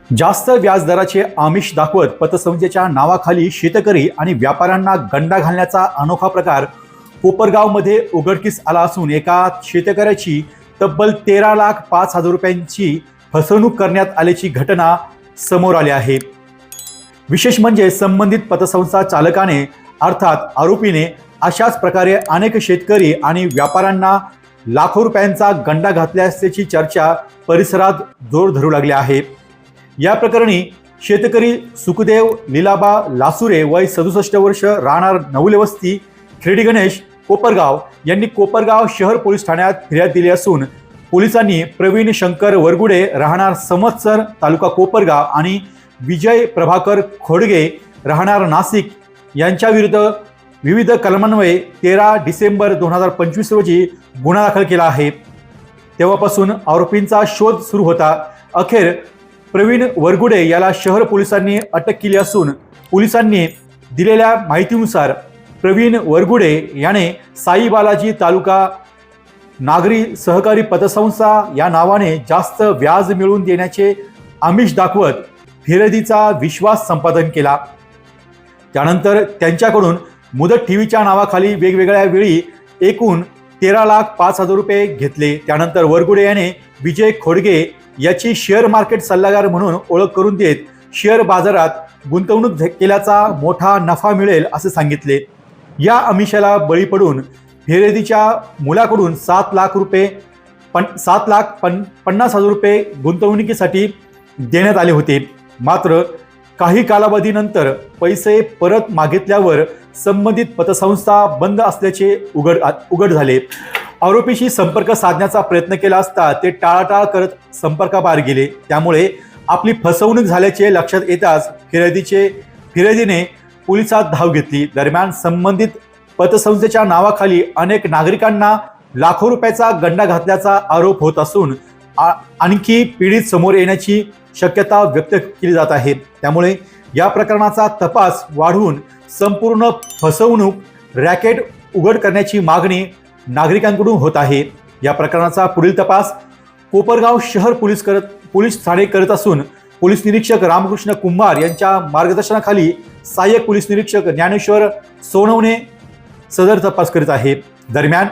जास्त व्याजदराचे आमिष दाखवत पतसंस्थेच्या नावाखाली शेतकरी आणि व्यापाऱ्यांना गंडा घालण्याचा अनोखा प्रकार कोपरगावमध्ये उघडकीस आला असून एका शेतकऱ्याची तब्बल 13,05,000 रुपयांची फसवणूक करण्यात आल्याची घटना समोर आली आहे। विशेष म्हणजे संबंधित पतसंस्था चालकाने अर्थात आरोपीने अशाच प्रकारे अनेक शेतकरी आणि व्यापाऱ्यांना लाखो रुपयांचा गंडा घातल्याची चर्चा परिसरात जोर धरू लागली आहे। या प्रकरणी शेतकरी सुखदेव लीलाबा लासुरे वय 67 वर्ष राहणार नवले वस्ती खेडी गणेश कोपरगाव यांनी कोपरगाव शहर पोलीस ठाण्यात फिर्याद दिली असून पोलिसांनी प्रवीण शंकर वरगुडे राहणार संवत्सर तालुका कोपरगाव आणि विजय प्रभाकर खोडगे राहणार नाशिक यांच्या विरुद्ध विविध कलमान्वये 13 डिसेंबर 2025 रोजी गुन्हा दाखल केला आहे। तेव्हापासून आरोपींचा शोध सुरू होता। अखेर प्रवीण वरगुडे याला शहर पोलिसांनी अटक केली असून पोलिसांनी दिलेल्या माहितीनुसार प्रवीण वरगुडे याने साई बालाजी तालुका नागरी सहकारी पतसंस्था या नावाने जास्त व्याज मिळवून देण्याचे आमिष दाखवत फिर्यादीचा विश्वास संपादन केला। त्यानंतर त्यांच्याकडून मुदत ठेवीच्या नावाखाली वेगवेगळ्या वेळी एकूण 13,05,000 रुपये घेतले। त्यानंतर वरगुडे याने विजय खोडगे याची शेअर मार्केट सल्लागार म्हणून ओळख करून देत शेअर बाजारात गुंतवणूक केल्याचा मोठा नफा मिळेल असे सांगितले। या आमिषाला बळी पडून फिर्यादीच्या मुलाकडून 7,50,000 रुपये गुंतवणुकीसाठी देण्यात आले होते। मात्र काही कालावधीनंतर पैसे परत मागितल्यावर संबंधित पतसंस्था बंद असल्याचे उघड झाले। आरोपीशी संपर्क साधण्याचा प्रयत्न केला असता ते टाळाटाळ करत संपर्काबाहेर गेले। त्यामुळे आपली फसवणूक झाल्याचे लक्षात येताच फिर्यादीने पोलिसात धाव घेतली। दरम्यान संबंधित पतसंस्थेच्या नावाखाली अनेक नागरिकांना लाखो रुपयाचा गंडा घातल्याचा आरोप होत असून आणखी पीडित समोर येण्याची शक्यता व्यक्त केली जात आहे। त्यामुळे या प्रकरणाचा तपास वाढवून संपूर्ण फसवणूक रॅकेट उघड करण्याची मागणी नागरिकांकडून होत आहे। या प्रकरणाचा पुढील तपास कोपरगाव शहर पोलीस ठाणे करत असून पोलीस निरीक्षक रामकृष्ण कुंभार यांच्या मार्गदर्शनाखाली सहाय्यक पोलीस निरीक्षक ज्ञानेश्वर सोनवणे सदर तपास करीत आहे। दरम्यान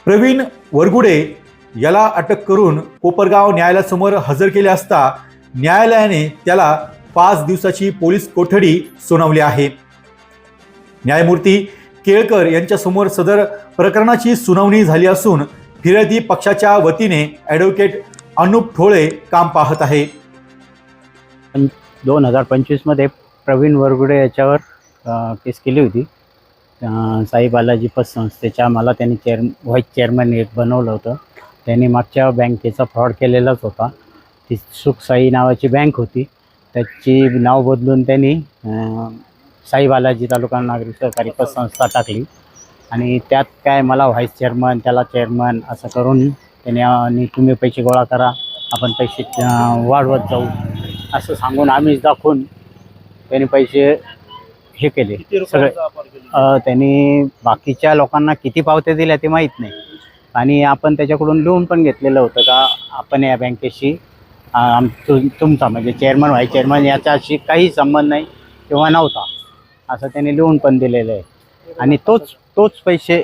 प्रवीण वरगुडे याला अटक करून कोपरगाव न्यायालयासमोर हजर केले असता न्यायालयाने त्याला 5 दिवसाची पोलीस कोठडी सुनावली आहे। न्यायमूर्ती केळकर यांच्यासमोर सदर प्रकरणाची सुनावणी झाली असून फिर्यादी पक्षाच्या वतीने ॲडव्होकेट अनुप ठोळे काम पाहत आहे। 2025 मध्ये प्रवीण वरगुडे याच्यावर केस केली होती। साई बालाजी पतसंस्थेच्या मला त्यांनी व्हाईस चेअरमन एक बनवलं होतं। त्यांनी मागच्या बँकेचा फ्रॉड केलेलाच होता। ती सुखसाई नावाची बँक होती, त्याची नाव बदलून त्यांनी साई बालाजी तालुका नागरी सहकारी पतसंस्था टाकली आणि त्यात काय मला व्हाईस चेअरमन त्याला चेअरमन असं करून त्याने आणि तुम्ही पैसे गोळा करा, आपण पैसे वाढवत जाऊ असं सांगून आम्हीच दाखवून त्यांनी पैसे हे केले सगळे। त्यांनी बाकीच्या लोकांना किती पावत्या दिल्या ते माहीत नाही आणि आपण त्याच्याकडून लिहून पण घेतलेलं होतं का आपण या बँकेशी तुमचा म्हणजे चेअरमन व्हाईस चेअरमन याच्याशी काही संबंध नाही किंवा नव्हता असं त्यांनी लिहून पण दिलेलं आहे। आणि तोच पैसे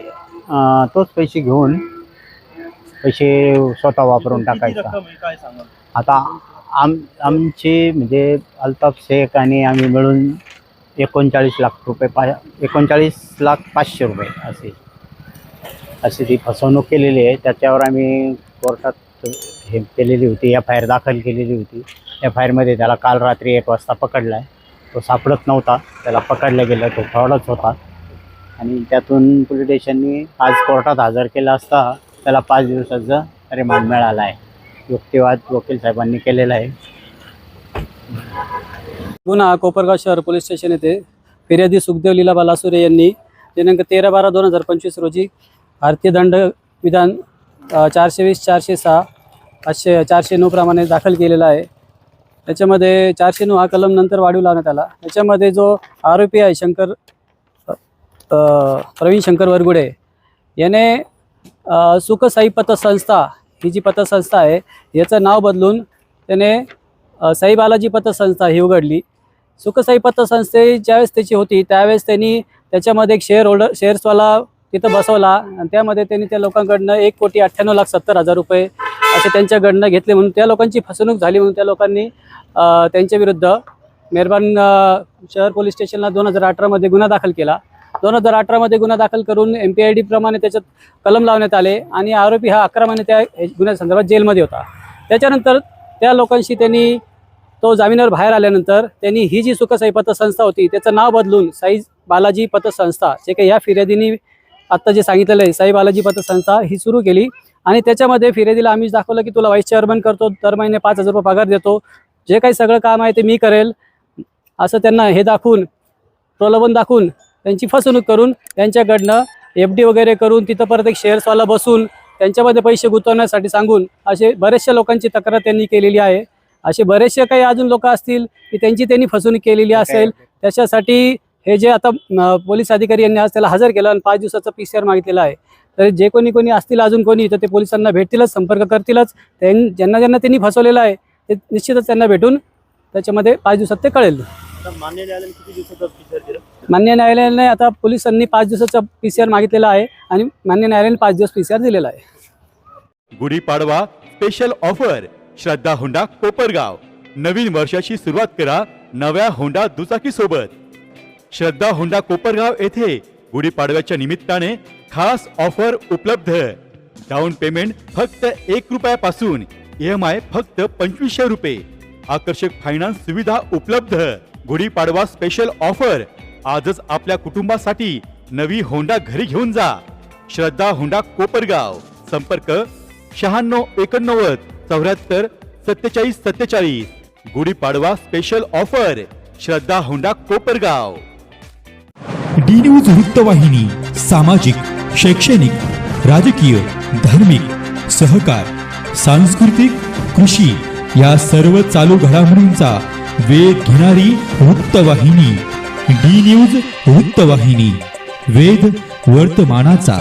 घेऊन पैसे स्वतः वापरून टाकायचा। आता आमची म्हणजे अल्ताफ शेख आणि आम्ही मिळून 39 लाख रुपये 39,05,000 रुपये अशी ती फसवणूक केलेली आहे। त्याच्यावर आम्ही कोर्टात हे केलेली होती, FIR दाखल केलेली होती। FIRमध्ये त्याला काल रात्री 1 वाजता पकडला आहे। तो सापडत नव्हता, त्याला पकडलं गेलं, तो फ्रॉडच होता आणि त्यातून पोलीस स्टेशननी आज कोर्टात हजर केला असता त्याला 5 दिवसाचा रिमांड मिळाला आहे। युक्तिवाद वकील साहेबांनी केलेला आहे। गुन्हा कोपरगाव शहर पोलीस स्टेशन येथे फिर्यादी सुखदेव लीलाबा लासुरे यांनी दिनांक 13/12/2025 रोजी भारतीय दंड विधान 420, 406, 409 प्रमाणे दाखल केलेला आहे। त्याच्यामध्ये 409 हा कलम नंतर वाढीव लावण्यात आला। त्याच्यामध्ये जो आरोपी आहे प्रवीण शंकर वरगुडे याने सुखसाई पतसंस्था ही जी पतसंस्था आहे याचं नाव बदलून त्याने साई बालाजी पतसंस्था ही उघडली. सुखसाई पतसंस्थे ज्यावेळेस त्याची होती त्यावेळेस त्यांनी त्याच्यामध्ये एक शेअर्सवाला तिथं बसवला आणि त्यामध्ये त्यांनी त्या लोकांकडनं 1,98,70,000 रुपये असे त्यांच्याकडनं घेतले म्हणून त्या लोकांची फसवणूक झाली म्हणून त्या लोकांनी त्यांच्या विरुद्ध मेहरबान शहर पोलीस स्टेशनला 2018मध्ये गुन्हा दाखल केला. 2018मध्ये गुन्हा दाखल करून MPID प्रमाणे त्याच्यात कलम लावण्यात आले आणि आरोपी हा 11 महिने त्या गुन्ह्यासंदर्भात जेलमध्ये होता. त्याच्यानंतर त्या लोकांशी त्यांनी तो जामिनावर बाहेर आल्यानंतर त्यांनी ही जी सुखसाई पतसंस्था होती त्याचं नाव बदलून साई बालाजी पतसंस्था जे काही या फिर्यादीने आत्ता जे सांगितलेलं आहे साई बालाजी पतसंस्था ही सुरू केली आणि त्याच्यामध्ये फिर्यादीला आम्ही दाखवलं की तुला व्हाईस चेअरमन करतो, दर महिने 5,000 रुपये पगार देतो, जे काही सगळं काम आहे ते मी करेल असं त्यांना हे दाखवून प्रलोभन दाखवून त्यांची फसवणूक करून त्यांच्याकडनं FD वगैरे करून तिथं परत एक शेअर्सवाला बसून त्यांच्यामध्ये पैसे गुंतवण्यासाठी सांगून असे बरेचशा लोकांची तक्रार त्यांनी केलेली आहे. असे बरेचसे काही अजून लोक असतील की त्यांनी फसवणूक केलेली असेल. त्याच्यासाठी हे जे आता पोलीस अधिकारी यांनी आज त्याला हजर केलं आणि 5 दिवसाचा PCR मागितलेला आहे. तर जे कोणी असतील अजून कोणी तर ते पोलिसांना भेटतीलच, संपर्क करतीलच. ज्यांना त्यांनी फसवलेलं आहे ते निश्चितच त्यांना भेटून त्याच्यामध्ये 5 दिवसात ते कळेल. मान्य न्यायालयाने किती दिवसाचा PCR दिला? मान्य न्यायालयाने आता पोलिसांनी 5 दिवसाचा PCR मागितलेला आहे आणि मान्य न्यायालयाने 5 दिवस PCR दिलेला आहे. Gudi Padwa special offer Shraddha Honda Kopargaon. नवीन वर्षाची सुरुवात करा नव्या होंडा दुचाकी सोबत. श्रद्धा होंडा कोपरगाव येथे गुढीपाडव्याच्या निमित्ताने खास ऑफर उपलब्ध. डाऊन पेमेंट फक्त 1 रुपयापासून, EMI फक्त 2500 रुपये. आकर्षक फायनान्स सुविधा उपलब्ध. Gudhipadwa special offer. आजच आपल्या कुटुंबासाठी नवी होंडा घरी घेऊन जा. श्रद्धा होंडा कोपरगाव. संपर्क 96 89 74 47 47. Gudhipadwa special offer Shraddha Honda Kopargaon. D news वृत्तवाहिनी सामाजिक, शैक्षणिक, राजकीय, धार्मिक, सहकार, सांस्कृतिक, कृषी या सर्व चालू घडामोडींचा वेध घेणारी वृत्तवाहिनी. डी न्यूज वृत्तवाहिनी, वेध वर्तमानाचा.